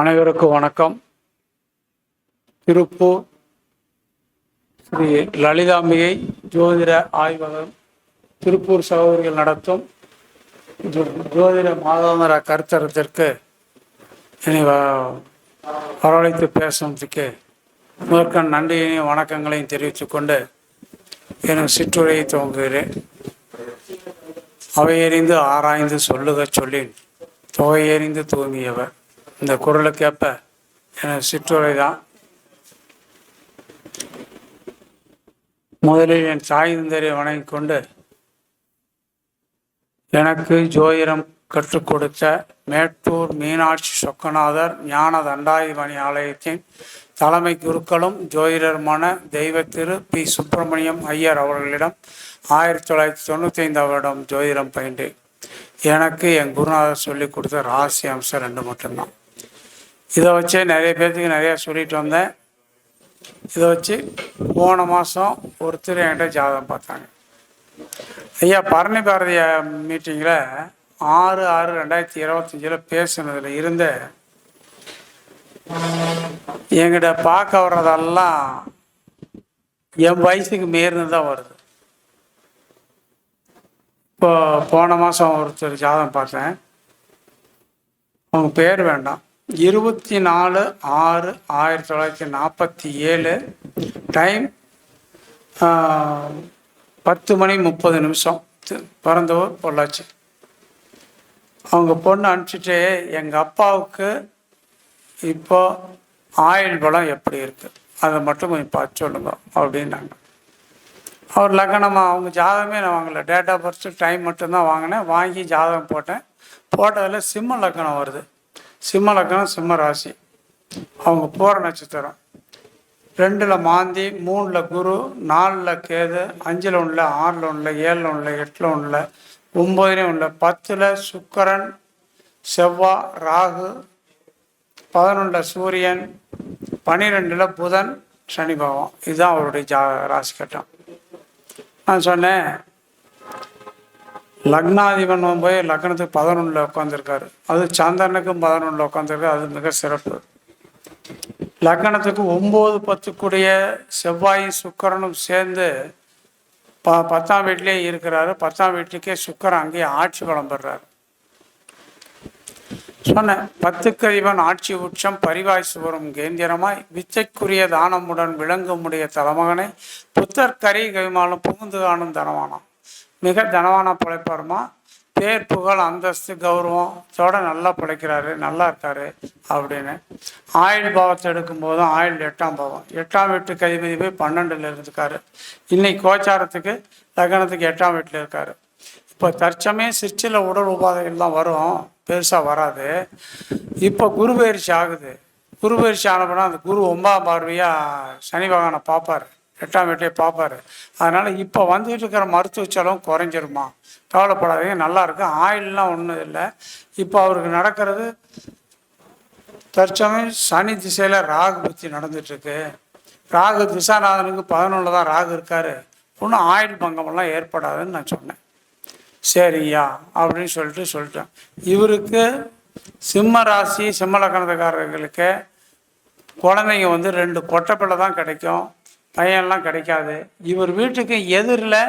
அனைவருக்கும் வணக்கம். திருப்பூர் ஸ்ரீ லலிதாம்பிகை ஜோதிட ஆய்வகம் திருப்பூர் சகோதரிகள் நடத்தும் ஜோதிட மாதாந்திர கருத்தரத்திற்கு என்னை வரவழைத்து பேசுவதற்கு முதற்கண் நன்றியையும் வணக்கங்களையும் தெரிவித்துக் கொண்டு எனக்கு சிற்றுரையை துவங்குகிறேன். அவையறிந்து ஆராய்ந்து சொல்லுக சொல்லின் தொகையறிந்து தூங்கியவர். இந்த குரலுக்கேற்ப எனக்கு சிற்றுரை தான். முதலில் என் தாய் தந்தையை வணங்கிக் கொண்டு எனக்கு ஜோதிடம் கற்றுக் கொடுத்த மேட்டூர் மீனாட்சி சொக்கநாதர் ஞான தண்டாயுதபாணி ஆலயத்தின் தலைமை குருக்களும் ஜோதிடருமான தெய்வ திரு பி சுப்பிரமணியம் ஐயர் அவர்களிடம் 1995 வருடம் ஜோதிடம் பயின்றேன். எனக்கு என் குருநாதர் சொல்லிக் கொடுத்த ரகசிய அம்சம் 2 மட்டும்தான். இதை வச்சு நிறைய பேர்த்துக்கு நிறையா சொல்லிட்டு வந்தேன். இதை வச்சு போன மாதம் ஒருத்தர் என்கிட்ட ஜாதகம் பார்த்தாங்க. ஐயா பரணி பாரதிய மீட்டிங்கில் 6/6/2025 பேசுனதில் இருந்த என்கிட்ட பார்க்க வர்றதெல்லாம் என் வயசுக்கு மீறினு தான் வருது. இப்போ போன மாதம் ஒருத்தர் ஜாதகம் பார்த்தேன். அவங்க பேர் வேண்டாம். 24/6/1947 டைம் 10:30 பிறந்தவர் பொள்ளாச்சி. அவங்க பொண்ணு அனுப்பிச்சிட்டு எங்கள் அப்பாவுக்கு இப்போ ஆயுள் பலம் எப்படி இருக்குது அதை மட்டும் கொஞ்சம் பார்த்து சொல்லுங்க அப்படின்னாங்க. அவர் லக்னமாக அவங்க ஜாதகமே நான் வாங்கலை, டேட் ஆஃப் பர்த் டைம் மட்டும்தான் வாங்கினேன். வாங்கி ஜாதகம் போட்டதில் சிம்ம லக்னம் வருது. சிம்ம லக்னம் சிம்ம ராசி. அவங்க போகிற நட்சத்திரம் 2ல் மாந்தி, 3ல் குரு, 4ல் கேது, 5ல் 1, 6ல் 1, 7ல் 1, 8ல் 1, 9ல் 1, 10ல் சுக்கரன், செவ்வாய், ராகு, 11ல் சூரியன், 12ல் புதன், சனி பகவான். இதுதான் அவருடைய ராசி கட்டம். நான் சொன்னேன் லக்னாதிபன் போய் லக்னத்துக்கு 11ல் உட்காந்துருக்காரு. அது சந்திரனுக்கும் 11ல் உட்காந்துருக்காரு. அது மிக சிறப்பு. லக்னத்துக்கு 9-10 கூடிய செவ்வாயும் சுக்கரனும் சேர்ந்து 10ஆம் வீட்டிலே இருக்கிறாரு. 10ஆம் வீட்டுக்கே சுக்கரன் அங்கேயே ஆட்சி பலம் பெறாரு. சொன்னேன் 10க்கு அதிபன் ஆட்சி உச்சம் பரிவாய் சுவரும் கேந்திரமாய் விச்சைக்குரிய தானமுடன் விளங்குமுடைய தலைமகனை புத்தர் கரி கைமாலும் புகுந்து காணும் தனவானாம். மிக தனவான பிழைப்பாருமா. பேர் புகழ் அந்தஸ்து கௌரவத்தோட நல்லா பிழைக்கிறாரு, நல்லா இருக்காரு அப்படின்னு. ஆயுள் பாவத்தை எடுக்கும்போதும் ஆயுள் 8ஆம் பாவம், 8ஆம் வீட்டுக்கு அதிபதி போய் 12ல் இருக்காரு. இன்னைக்கு கோச்சாரத்துக்கு லக்னத்துக்கு 8ஆம் வீட்டில் இருக்காரு. இப்போ தற்சமயம் சிற்சில உடல் உபாதைகள்லாம் வரும், பெருசாக வராது. இப்போ குரு பயிற்சி ஆகுது. குரு பயிற்சி ஆனப்போனா அந்த குரு 9ஆம் பார்வையாக சனி பகவானை பார்ப்பார், 8ஆம் வீட்டையே பார்ப்பார். அதனால் இப்போ வந்துட்டு இருக்கிற மருத்துவ செலவும் குறைஞ்சிருமா, கவலைப்படாதீங்க, நல்லா இருக்கு. ஆயில்லாம் ஒன்றும் இல்லை. இப்போ அவருக்கு நடக்கிறது தற்சமயம் சனி திசையில் ராகு புத்தி நடந்துட்டுருக்கு. ராகு திசாநாதனுக்கு 11ல் தான் ராகு இருக்கார். ஒன்றும் ஆயுள் பங்கமெல்லாம் ஏற்படாதுன்னு நான் சொன்னேன். சரியா அப்படின்னு சொல்லிட்டேன். இவருக்கு சிம்ம ராசி சிம்ம லக்னத்துக்காரர்களுக்கு குழந்தைங்க 2 பொட்டப்பிள்ளை தான் கிடைக்கும், பையன்லாம் கிடைக்காது. இவர் வீட்டுக்கு எதிரில்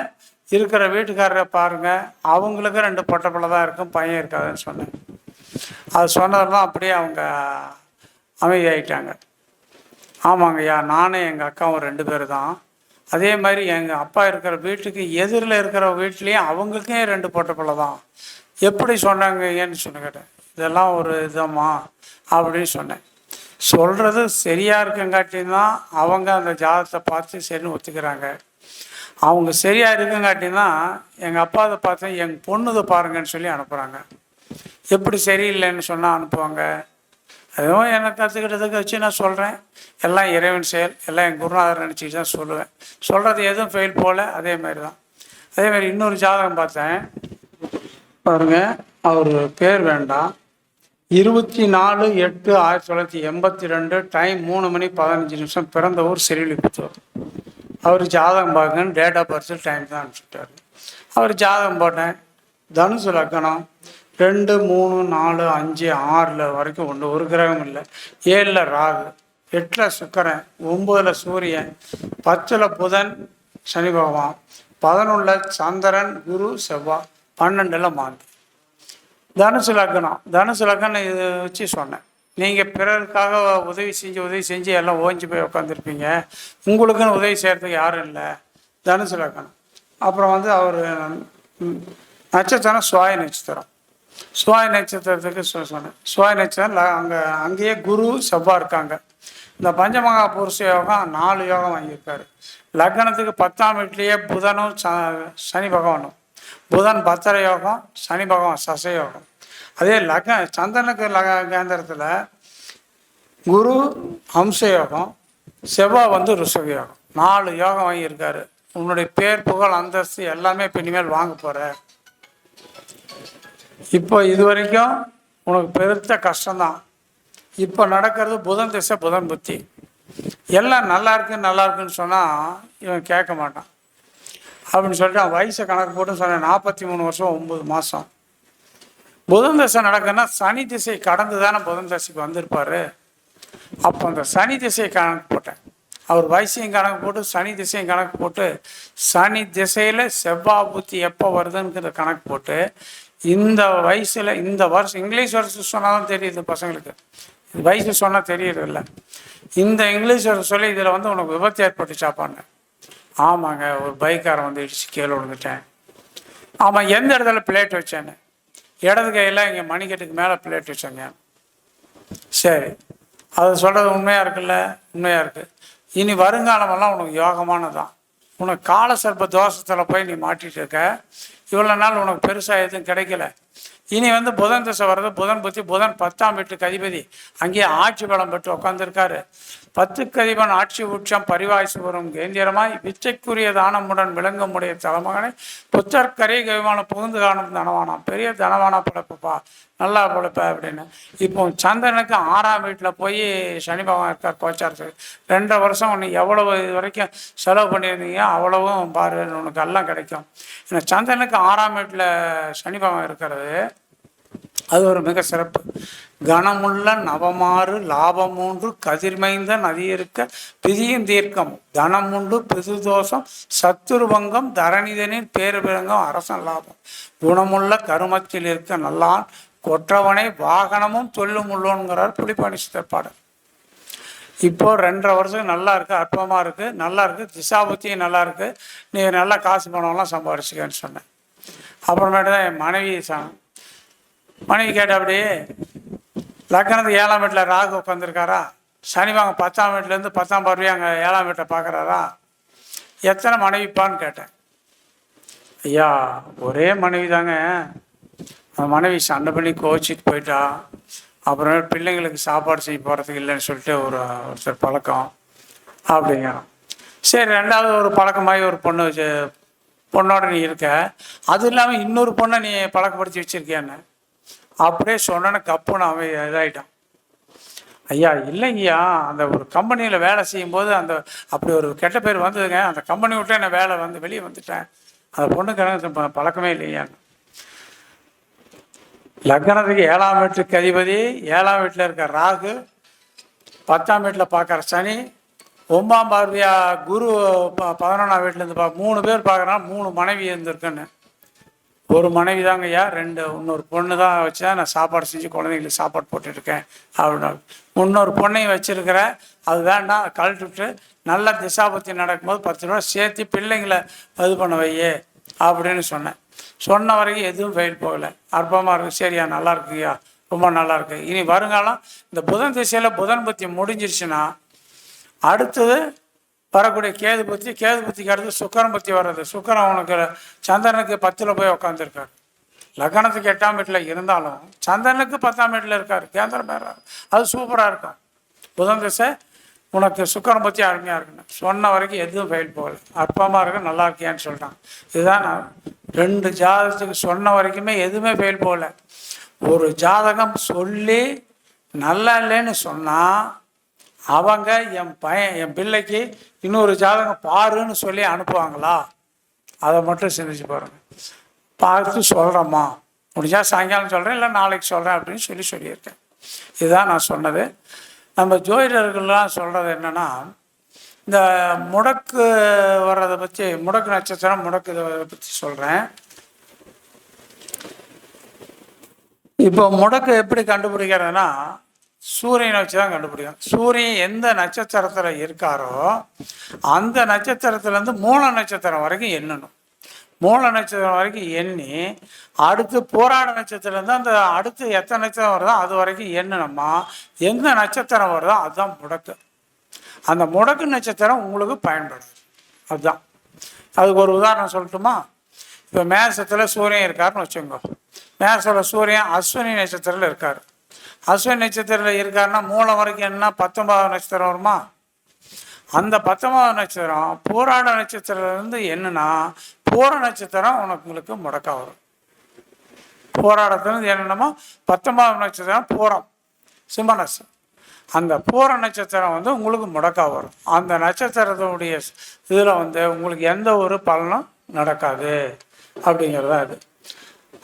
இருக்கிற வீட்டுக்காரரை பாருங்கள், அவங்களுக்கு 2 பொட்டப்பிள்ளை தான் இருக்கும், பையன் இருக்காதுன்னு சொன்னேன். அது சொன்னதெல்லாம் அப்படியே அவங்க அமைதியாகிட்டாங்க. ஆமாங்கய்யா, நானும் எங்கள் அக்காவும் 2 பேர் தான். அதே மாதிரி எங்கள் அப்பா இருக்கிற வீட்டுக்கு எதிரில் இருக்கிற வீட்லேயும் அவங்களுக்கே 2 பொட்டப்பிள்ளை தான். எப்படி சொன்னாங்க ஏன்னு கேட்டேன். இதெல்லாம் ஒரு இதம்மா அப்படின்னு சொன்னேன். சொல்கிறது சரியாக இருக்குங்காட்டின்னா அவங்க அந்த ஜாதகத்தை பார்த்து சரின்னு ஒத்துக்கிறாங்க. அவங்க சரியாக இருக்குங்காட்டின்னா எங்கள் அப்பா அதை பார்த்து எங்கள் பொண்ணுதை பாருங்கன்னு சொல்லி அனுப்புகிறாங்க. எப்படி சரியில்லைன்னு சொன்னால் அனுப்புவாங்க. அதுவும் எனக்கு கற்றுக்கிட்டதுக்கு வச்சு நான் சொல்கிறேன். எல்லாம் இறைவன் செயல், எல்லாம் என் குருநாதர் நினச்சிட்டு தான் சொல்லுவேன். சொல்கிறது எதுவும் ஃபெயில் போல் அதே மாதிரி தான். அதேமாதிரி இன்னொரு ஜாதகம் பார்த்தேன் பாருங்கள், அவர் பேர் வேண்டாம். 24/8/1982 டைம் 3:15 பிறந்த ஊர் சிறுவில்லிபுத்தூர். அவர் ஜாதகம் பார்க்கன்னு டேட் ஆஃப் பர்த் டைம் தான் அனுப்பிச்சுட்டார். அவர் ஜாதகம் போட்டேன். தனுசு லக்னம் 2, 3, 4, 5, 6 வரைக்கும் ஒன்று, ஒரு கிரகம் இல்லை. 7 ராகு, 8 சுக்கிரன், 9 சூரியன், 10 புதன் சனி பகவான், 11 சந்திரன் குரு செவ்வாய், 12 மாந்தி. தனுசு லக்னம். தனுசு லக்னம் இது வச்சு சொன்னேன். நீங்கள் பிறருக்காக உதவி செஞ்சு எல்லாம் ஓஞ்சி போய் உட்காந்துருப்பீங்க. உங்களுக்குன்னு உதவி செய்கிறதுக்கு யாரும் இல்லை. தனுசு லக்னம். அப்புறம் வந்து அவர் நட்சத்திரம் சுவாய நட்சத்திரம். சுவாய நட்சத்திரத்துக்கு சொன்னேன். சுவாய நட்சத்திரம் அங்கேயே குரு செவ்வாய் இருக்காங்க. இந்த பஞ்சமகா புருஷ யோகம் 4 யோகம் வாங்கியிருக்காரு. லக்னத்துக்கு 10ஆம் வீட்லேயே புதனும் சனி பகவானும். புதன் பத்திர யோகம், சனி பகவான் சச யோகம். அதே சந்திரனுக்கு கேந்திரத்தில் குரு அம்ச யோகம், செவ்வாய் வந்து ருஷக யோகம். 4 யோகம் வாங்கியிருக்காரு. உன்னுடைய பேர் புகழ் அந்தஸ்து எல்லாமே இப்போ இனிமேல் வாங்க போகிற. இப்போ இது வரைக்கும் உனக்கு பெருத்த கஷ்டம்தான். இப்போ நடக்கிறது புதன் திசை, புதன் புத்தி. எல்லாம் நல்லா இருக்குன்னு சொன்னால் இவன் கேட்க மாட்டான். அப்படின்னு சொல்லிட்டு அவன் வயசை கணக்கு போட்டு சொன்னேன். 43 வருஷம் 9 மாதம் புதன் தசை நடக்குன்னா சனி திசை கடந்து தானே புதன் தசைக்கு வந்திருப்பார். அப்போ அந்த சனி திசையை கணக்கு போட்டேன். அவர் வயசையும் கணக்கு போட்டு சனி திசையும் கணக்கு போட்டு சனி திசையில் செவ்வாய் புத்தி எப்போ வருதுங்கிற கணக்கு போட்டு இந்த வயசில் இந்த வருஷம் இங்கிலீஷ் வருஷம் சொன்னால் தான் தெரியுது பசங்களுக்கு. வயசு சொன்னால் தெரியறதில்ல. இந்த இங்கிலீஷ் வருஷம் சொல்லி இதில் வந்து உனக்கு விபத்து ஏற்பட்டுச்சாப்பான்னு. ஆமாங்க, ஒரு பைக்காரன் வந்து இடிச்சு கீழே விழுந்துட்டேன். ஆமாம், எந்த இடத்துல பிளேட் வச்சேன்னு. இடது கையில் இங்கே மணிக்கட்டுக்கு மேலே பிளேட் வச்சேங்க. சரி, அது சொல்கிறது உண்மையாக இருக்குல்ல? உண்மையாக இருக்குது. இனி வருங்காலமெல்லாம் உனக்கு யோகமானதான். உனக்கு கால சர்ப்ப தோஷத்தில் போய் நீ மாட்டிகிட்டு இருக்க. இவ்வளோ நாள் உனக்கு பெருசாக எதுவும் கிடைக்கல. இனி வந்து புதன் திசை வர்றது, புதன் புத்தி. புதன் 10ஆம் வீட்டுக்கு அதிபதி, அங்கேயே ஆட்சி பலம் பெற்று உட்காந்துருக்காரு. 10க்கு அதிபன் ஆட்சி உச்சம் பரிவாய்சுவரும் கேந்திரமாய் விச்சைக்குரிய தானமுடன் விளங்கமுடைய தலைமகனை புத்தர் கரை கைவான புகுந்து காணும் தனவானாம். பெரிய தனவானா பிழைப்பப்பா, நல்லா பிழைப்ப அப்படின்னு. இப்போ சந்திரனுக்கு 6ஆம் வீட்டில் போய் சனி பகவான் இருக்கார் கோச்சாரத்துக்கு. 2.5 வருஷம் உன்னை எவ்வளவு இது வரைக்கும் செலவு பண்ணியிருந்தீங்க அவ்வளவும் பாரு, உனக்கு எல்லாம் கிடைக்கும். ஏன்னா சந்திரனுக்கு 6ஆம் வீட்டில் சனி பகவான் இருக்கிறது அது ஒரு மிக சிறப்பு. கனமுள்ள நவமாறு லாபம் 3 கதிர்மைந்த நதியிருக்க பிதியும் தீர்க்கம் தனமுண்டு பிதுதோஷம் சத்துருபங்கம் தரணிதனின் பேருபிரங்கம் அரசன் லாபம் குணமுள்ள கருமத்தில் இருக்க நல்லான் கொற்றவனை வாகனமும் சொல்லும் உள்ளோங்கிறார் புலிப்பாணி சித்தப்பாடு. இப்போ 2.5 வருஷம் நல்லா இருக்குது, அற்பமாக இருக்குது, நல்லா இருக்குது, திசாபுத்தியும் நல்லா இருக்குது. நீ நல்லா காசு பணம்லாம் சம்பாரிச்சுக்கன்னு சொன்னேன். அப்புறமேட்டு தான் என் மனைவி கேட்ட, அப்படியே லக்னத்துக்கு 7ஆம் வீட்டில் ராகு உட்காந்துருக்காரா, சனி வாங்க 10ஆம் வீட்டிலேருந்து 10ஆம் பார்வையாக அங்கே 7ஆம் வீட்டை பார்க்குறாரா, எத்தனை மனைவிப்பான்னு கேட்டேன். ஐயா ஒரே மனைவி தாங்க. அந்த மனைவி சண்டை பண்ணி கோச்சிட்டு போயிட்டா. அப்புறமே பிள்ளைங்களுக்கு சாப்பாடு செய்ய போகிறதுக்கு இல்லைன்னு சொல்லிட்டு ஒருத்தர் பழக்கம் அப்படிங்கிறோம். சரி, 2வது ஒரு பழக்கமாகி ஒரு பொண்ணோட நீ இருக்க, அது இல்லாமல் இன்னொரு பொண்ணை நீ பழக்கப்படுத்தி வச்சுருக்கியான்னு அப்படியே சொன்னேன்னு கப்புன்னு அவன் இதாகிட்டான். ஐயா இல்லைங்கய்யா, அந்த ஒரு கம்பெனியில் வேலை செய்யும்போது அப்படி ஒரு கெட்ட பேர் வந்ததுங்க. அந்த கம்பெனி விட்டு என்ன வேலை வந்து வெளியே வந்துட்டேன். அந்த பொண்ணுக்கு பழக்கமே இல்லையான்னு. லக்னத்துக்கு 7ஆம் வீட்டுக்கு அதிபதி, 7ஆம் வீட்டில் இருக்க ராகு, 10ஆம் வீட்டில் பார்க்குற சனி, 9ஆம் பார்வையா குரு 11ஆம் வீட்டிலேருந்து 3 பேர் பார்க்குறான். 3 மனைவி இருந்திருக்குன்னு. ஒரு மனைவி தாங்க ஐயா, இன்னொரு பொண்ணு தான் வச்சா நான் சாப்பாடு செஞ்சு குழந்தைங்களுக்கு சாப்பாடு போட்டுருக்கேன் அப்படின்னு. இன்னொரு பொண்ணையும் வச்சுருக்கிற, அது வேண்டாம், கழட்டுவிட்டு நல்லா திசாபத்தி நடக்கும்போது 10 ரூபா சேர்த்து பிள்ளைங்களை இது பண்ண வையே அப்படின்னு சொன்னேன். சொன்ன வரைக்கும் எதுவும் ஃபெயில் போகலை, அற்பமாக இருக்குது. சரியா, நல்லா இருக்குயா, ரொம்ப நல்லா இருக்கு. இனி வருங்காலம் இந்த புதன் திசையில் புதன் பத்தி முடிஞ்சிருச்சுன்னா அடுத்தது வரக்கூடிய கேது புத்திக்கு அடுத்து சுக்கரன் பற்றி வர்றது. சுக்கரன் அவனுக்கு சந்திரனுக்கு 10ல் போய் உட்காந்துருக்காரு. லக்னத்துக்கு 8ஆம் வீட்டில் இருந்தாலும் சந்திரனுக்கு 10ஆம் வீட்டில் இருக்கார். கேந்திரம் பேர் அது சூப்பராக இருக்கும். புதன் திசை உனக்கு சுக்கரன் பற்றி அருமையாக இருக்குன்னு சொன்ன வரைக்கும் எதுவும் ஃபெயில் போகலை, அற்பமாக இருக்கு, நல்லா இருக்கியான்னு சொல்லிட்டான். இதுதான் நான் 2 ஜாதகத்துக்கு சொன்ன வரைக்குமே எதுவுமே ஃபெயில் போகல. ஒரு ஜாதகம் சொல்லி நல்லா இல்லைன்னு சொன்னால் அவங்க என் பிள்ளைக்கு இன்னொரு ஜாதகம் பாருன்னு சொல்லி அனுப்புவாங்களா? அதை மட்டும் சிந்திச்சு பாருங்கள். பார்த்து சொல்கிறோமா முடிஞ்சால் சாயங்காலம் சொல்கிறேன், இல்லை நாளைக்கு சொல்கிறேன் அப்படின்னு சொல்லியிருக்கேன். இதுதான் நான் சொன்னது. நம்ம ஜோதிடர்கள்லாம் சொல்கிறது என்னென்னா, இந்த முடக்கு வர்றதை பற்றி, முடக்கு நட்சத்திரம் முடக்கு இதை பற்றி சொல்கிறேன். இப்போ முடக்கு எப்படி கண்டுபிடிக்கிறதுனா, சூரியனை வச்சு தான் கண்டுபிடிக்கும். சூரியன் எந்த நட்சத்திரத்தில் இருக்காரோ அந்த நட்சத்திரத்துலேருந்து மூல நட்சத்திரம் வரைக்கும் எண்ணணும். மூல நட்சத்திரம் வரைக்கும் எண்ணி அடுத்து போராட நட்சத்திரம்லேருந்து அந்த அடுத்து எத்தனை நட்சத்திரம் வருதோ அது வரைக்கும் எண்ணணுமா, எந்த நட்சத்திரம் வருதோ அதுதான் முடக்கு. அந்த முடக்கு நட்சத்திரம் உங்களுக்கு பயன்படாது. அதுதான். அதுக்கு ஒரு உதாரணம் சொல்லட்டுமா? இப்போ மேசத்தில் சூரியன் இருக்காருன்னு வச்சுக்கோங்க. மேசத்தில் சூரியன் அஸ்வினி நட்சத்திரத்தில் இருக்கார். அஸ்வினி நட்சத்திரத்தில் இருக்காருன்னா மூலம் வரைக்கும் என்ன 19வது நட்சத்திரம் வருமா? அந்த 19வது நட்சத்திரம் போராட நட்சத்திரத்துலேருந்து என்னன்னா பூர நட்சத்திரம் உங்களுக்கு முடக்கா வரும். போராடத்துலேருந்து என்னென்னமோ 19வது நட்சத்திரம் பூரம் சிம்மநட்சத்திரம். அந்த பூர நட்சத்திரம் உங்களுக்கு முடக்கா வரும். அந்த நட்சத்திரத்தினுடைய இதில் உங்களுக்கு எந்த ஒரு பலனும் நடக்காது அப்படிங்கிறது தான் இது.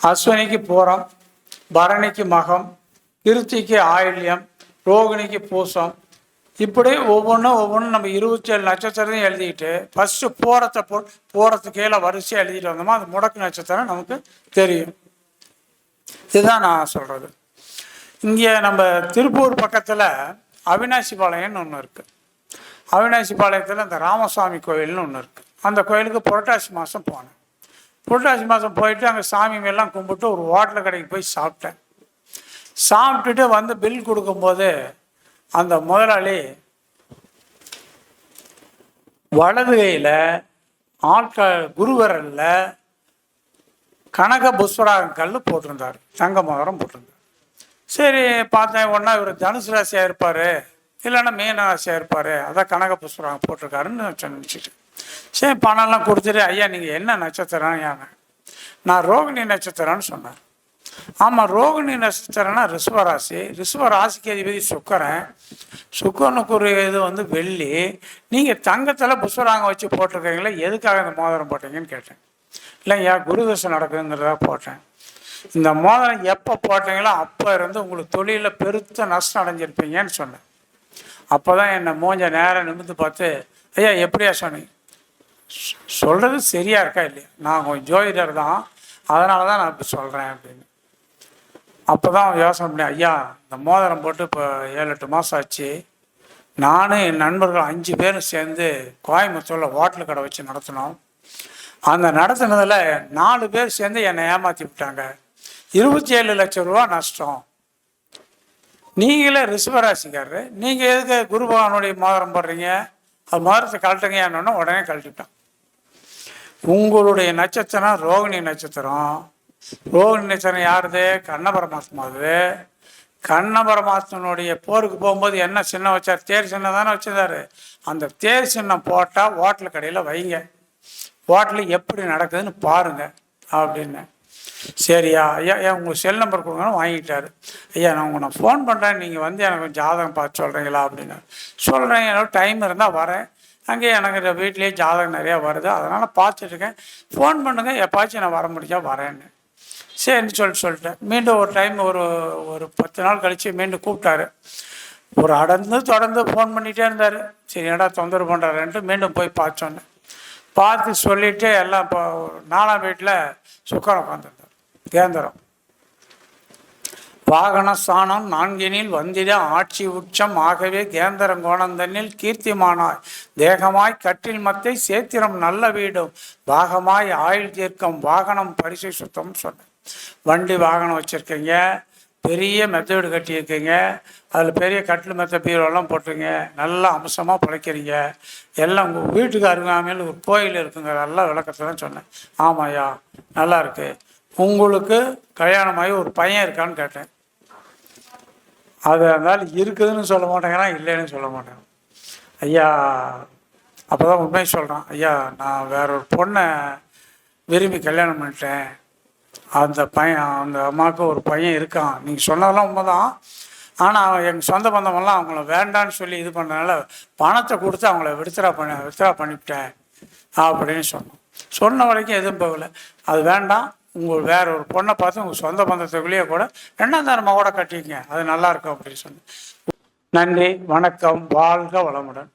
அஸ்வினிக்கு பூரம், பரணிக்கு மகம், கிருத்திக்கு ஆயில்யம், ரோகிணிக்கு பூசம், இப்படி ஒவ்வொன்றும் நம்ம 27 நட்சத்திரத்தையும் எழுதிக்கிட்டு ஃபஸ்ட்டு போகிறதுக்கு கீழே வரிசையாக எழுதிட்டு வந்தோமா அது முடக்கு நட்சத்திரம் நமக்கு தெரியும். இதுதான் நான் சொல்கிறது. இங்கே நம்ம திருப்பூர் பக்கத்தில் அவினாசி பாளையம்னு ஒன்று இருக்குது. அவினாசி பாளையத்தில் இந்த ராமசாமி கோயில்னு ஒன்று இருக்குது. அந்த கோயிலுக்கு புரட்டாசி மாதம் போனேன். புரட்டாசி மாதம் போயிட்டு அங்கே சாமி எல்லாம் கும்பிட்டு ஒரு ஹோட்டல் கடைக்கு போய் சாப்பிட்டேன். சாப்பிட்டுட்டு பில் கொடுக்கும்போது அந்த முதலாளி வலது கையில் குருவரல்ல கனக புஷ்பராகங்கள் போட்டிருந்தார், தங்க மோதிரம் போட்டிருந்தார். சரி பார்த்தேன், ஒன்றா இவர் தனுசு ராசியாக இருப்பார், இல்லைன்னா மீன ராசியாக இருப்பார், அதான் கனக புஷ்பராகம் போட்டிருக்காருன்னு நினச்சிட்டு சரி பணம்லாம் கொடுத்துட்டு, ஐயா நீங்கள் என்ன நட்சத்திரம்? நான் ரோகிணி நட்சத்திரம்னு சொன்னேன். ஆமாம், ரோகிணி நட்சத்திரம்னா ரிஷபராசி. ரிஷபராசிக்கு அதிபதி சுக்கரனுக்கு ஒரு இது வெள்ளி. நீங்கள் தங்கத்தில் புஷ்பராகம் வச்சு போட்டிருக்கீங்களே, எதுக்காக இந்த மோதிரம் போட்டீங்கன்னு கேட்டேன். இல்லைங்கய்யா குருதசை நடக்குதுங்கிறதா போட்டேன். இந்த மோதிரம் எப்போ போட்டீங்களோ அப்போ இருந்து உங்களுக்கு தொழிலில் பெருத்த நஷ்டம் அடைஞ்சிருப்பீங்கன்னு சொன்னேன். அப்போ தான் என்னை மூஞ்ச நேரம் நிமிர்ந்து பார்த்து, ஐயா எப்படியா சொன்னீங்க, சொல்கிறது சரியா இருக்கா இல்லையா, நான் கொஞ்சம் ஜோதிடர் தான், அதனால தான் நான் இப்படி சொல்கிறேன் அப்படின்னு. அப்போ தான் யோசனை பண்ணி, ஐயா இந்த மோதிரம் போட்டு இப்போ 7-8 மாதம் ஆச்சு. நானும் என் நண்பர்கள் 5 பேரும் சேர்ந்து கோயம்புத்தூரில் ஹோட்டல் கடை வச்சு நடத்தினோம். அந்த நடத்தினதில் 4 பேர் சேர்ந்து என்னை ஏமாற்றி விட்டாங்க. 27 லட்சம் ரூபா நஷ்டம். நீங்களே ரிஷபராசிக்காரரு, நீங்கள் எதுக்கு குரு பகவானுடைய மோதிரம் போடுறீங்க? அது மோதிரத்தை கழட்டுங்க என்னன்னா உடனே கழட்டிவிட்டான். உங்களுடைய நட்சத்திரம் ரோகிணி நட்சத்திரம். ரோகிணி நட்சத்திரம் யாருது? கண்ண பரமாத்மாவுது. கண்ண பரமாத்மனுடைய போருக்கு போகும்போது என்ன சின்னம் வச்சார்? தேர் சின்னம் தானே வச்சிருந்தாரு. அந்த தேர் சின்னம் போட்டால் ஹோட்டல் கடையில் வைங்க, ஹோட்டலில் எப்படி நடக்குதுன்னு பாருங்க அப்படின்னு. சரியா ஐயா, உங்கள் செல் நம்பர் கொடுங்கன்னு வாங்கிட்டாரு. ஐயா நான் ஃபோன் பண்ணுறேன், நீங்கள் எனக்கு ஜாதகம் பார்த்து சொல்கிறீங்களா அப்படின்னு. சொல்கிறேன், என்னோட டைம் இருந்தால் வரேன். அங்கே எனக்கு வீட்லேயே ஜாதகம் நிறையா வருது, அதனால் பார்த்துட்ருக்கேன், ஃபோன் பண்ணுங்கள், எப்பாச்சும் நான் வர முடிஞ்சா வரேன்னு. சரின்னு சொல்லிட்டேன். மீண்டும் ஒரு டைம் ஒரு 10 நாள் கழித்து மீண்டும் கூப்பிட்டாரு. தொடர்ந்து ஃபோன் பண்ணிகிட்டே இருந்தார். சரி என்னடா தொந்தரவு பண்ணுறாருன்ட்டு மீண்டும் போய் பார்த்தோன்னே பார்த்து சொல்லிவிட்டு எல்லாம் இப்போ 4ஆம் வீட்டில் சுக்கரம் உட்காந்துருந்தார். கேந்திரம் வாகனம் சாணம் 4 வந்திட ஆட்சி உச்சம் ஆகவே கேந்திரம் கோணந்தன்னில் கீர்த்திமானாய் தேகமாய் கட்டில் மத்தை சேத்திரம் நல்ல வீடும் பாகமாய் ஆயுள் தீர்க்கம் வாகனம் பரிசை சுத்தம்னு சொன்னேன். வண்டி வாகனம் வச்சுருக்கீங்க, பெரிய மெத்த வீடு கட்டியிருக்கீங்க, அதில் பெரிய கட்டில் மெத்த பீரோலாம் போட்டுருங்க, நல்லா அம்சமாக பிழைக்கிறீங்க, எல்லாம் உங்கள் வீட்டுக்கு அருகாமையில் ஒரு கோயில் இருக்குங்க, நல்லா விளக்கத்தை தான் சொன்னேன். ஆமாய்யா நல்லா இருக்குது. உங்களுக்கு கல்யாணமாகி ஒரு பையன் இருக்கான்னு கேட்டேன். அது அதனால் இருக்குதுன்னு சொல்ல மாட்டேங்கிறான், இல்லைன்னு சொல்ல மாட்டேன். ஐயா அப்போ தான் உண்மையை சொல்கிறான். ஐயா நான் வேற ஒரு பொண்ணை விரும்பி கல்யாணம் பண்ணிட்டேன், அந்த அம்மாவுக்கு ஒரு பையன் இருக்கான். நீங்கள் சொன்னதெல்லாம் உண்மை தான், ஆனால் எங்கள் சொந்த பந்தமெல்லாம் அவங்கள வேண்டான்னு சொல்லி இது பண்ணதுனால பணத்தை கொடுத்து அவங்கள வித்ரா பண்ணிவிட்டேன் அப்படின்னு சொன்னோம். சொன்ன வரைக்கும் எதுவும் போகலை. அது வேண்டாம், உங்கள் வேற ஒரு பொண்ணை பார்த்து உங்கள் சொந்த பந்தத்துக்குள்ளேயே கூட ரெண்டாம் தரமாக கூட கட்டிக்கங்க, அது நல்லாயிருக்கும் அப்படின்னு சொன்னேன். நன்றி, வணக்கம், வாழ்க வளமுடன்.